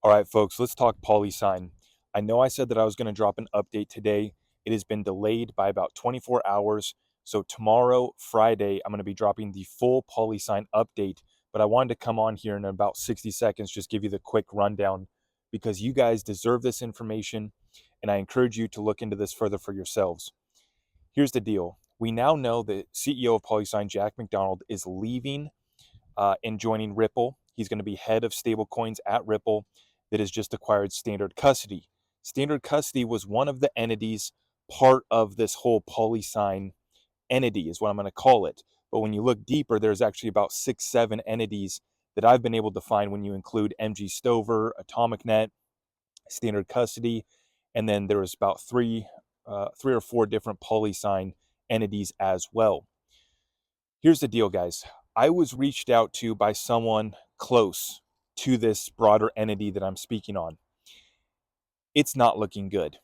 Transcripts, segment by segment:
All right, folks, let's talk Polysign. I know I said that I was going to drop an update today. It has been delayed by about 24 hours. So tomorrow, Friday, I'm going to be dropping the full Polysign update. But I wanted to come on here in about 60 seconds, just give you the quick rundown because you guys deserve this information. And I encourage you to look into this further for yourselves. Here's the deal. We now know the CEO of Polysign, Jack McDonald, is leaving and joining Ripple. He's going to be head of stablecoins at Ripple that has just acquired Standard Custody. Standard Custody was one of the entities part of this whole Polysign entity, is what I'm going to call it. But when you look deeper, there's actually about 6, 7 entities that I've been able to find when you include MG Stover, AtomicNet, Standard Custody, and then there was about three or four different Polysign entities as well. Here's the deal, guys. I was reached out to by someone close to this broader entity that I'm speaking on. It's not looking good.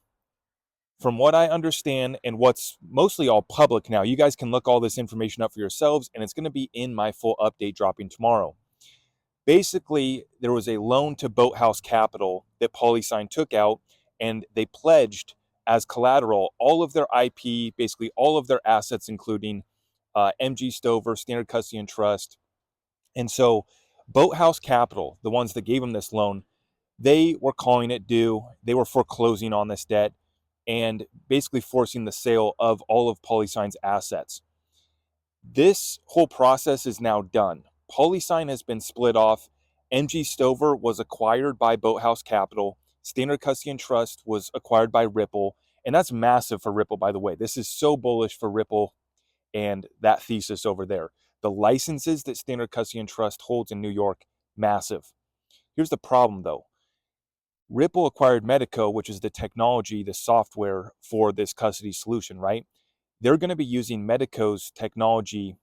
From what I understand, and what's mostly all public now, you guys can look all this information up for yourselves, and it's going to be in my full update dropping tomorrow. Basically, there was a loan to Boathouse Capital that Polysign took out, and they pledged as collateral all of their IP, basically all of their assets, including MG Stover, Standard Custody and Trust. And so Boathouse Capital, the ones that gave them this loan, they were calling it due. They were foreclosing on this debt and basically forcing the sale of all of Polysign's assets. This whole process is now done. Polysign has been split off. MG Stover was acquired by Boathouse Capital. Standard Custody and Trust was acquired by Ripple. And that's massive for Ripple, by the way. This is so bullish for Ripple and that thesis over there. The licenses that Standard Custody and Trust holds in New York, massive. Here's the problem, though. Ripple acquired Medico, which is the technology, the software for this custody solution, right? They're going to be using Medico's technology,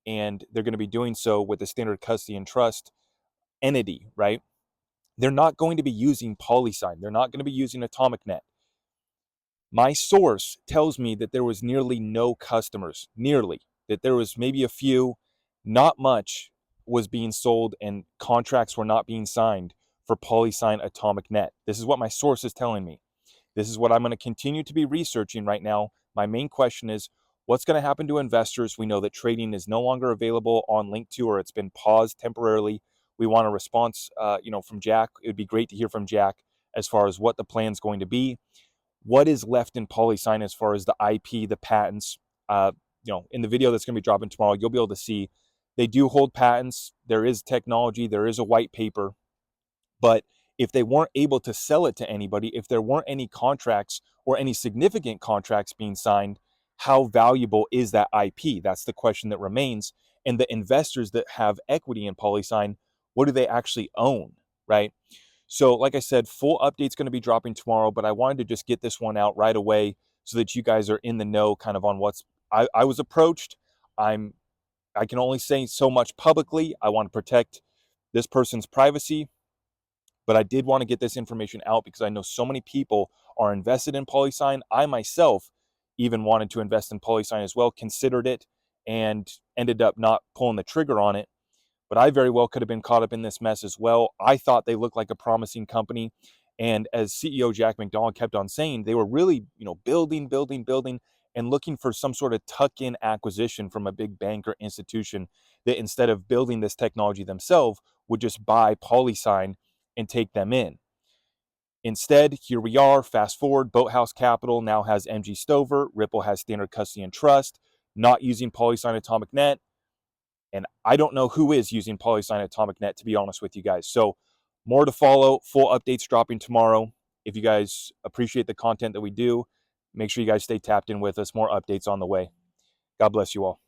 and they're going to be doing so with the Standard Custody and Trust entity, right? They're not going to be using Polysign. They're not going to be using AtomicNet. My source tells me that there was nearly no customers, that there was maybe a few, not much was being sold, and contracts were not being signed for Polysign AtomicNet. This is what my source is telling me. This is what I'm going to continue to be researching right now. My main question is, what's going to happen to investors? We know that trading is no longer available on Link2, or it's been paused temporarily. We want a response, from Jack. It would be great to hear from Jack as far as what the plan is going to be. What is left in Polysign as far as the IP, the patents? In the video that's going to be dropping tomorrow, you'll be able to see they do hold patents. There is technology. There is a white paper. But if they weren't able to sell it to anybody, if there weren't any contracts or any significant contracts being signed, how valuable is that IP? That's the question that remains. And the investors that have equity in Polysign, what do they actually own, right? So like I said, full update's going to be dropping tomorrow, but I wanted to just get this one out right away so that you guys are in the know kind of on what's I was approached. I can only say so much publicly. I want to protect this person's privacy, but I did want to get this information out because I know so many people are invested in Polysign. I myself even wanted to invest in Polysign as well, considered it, and ended up not pulling the trigger on it. But I very well could have been caught up in this mess as well. I thought they looked like a promising company. And as CEO Jack McDonald kept on saying, they were really, building, and looking for some sort of tuck-in acquisition from a big bank or institution that instead of building this technology themselves would just buy Polysign and take them in. Instead, here we are, fast forward, Boathouse Capital now has MG Stover, Ripple has Standard Custody and Trust, not using Polysign AtomicNet, and I don't know who is using Polysign AtomicNet, to be honest with you guys. So more to follow, full updates dropping tomorrow. If you guys appreciate the content that we do, make sure you guys stay tapped in with us, more updates on the way. God bless you all.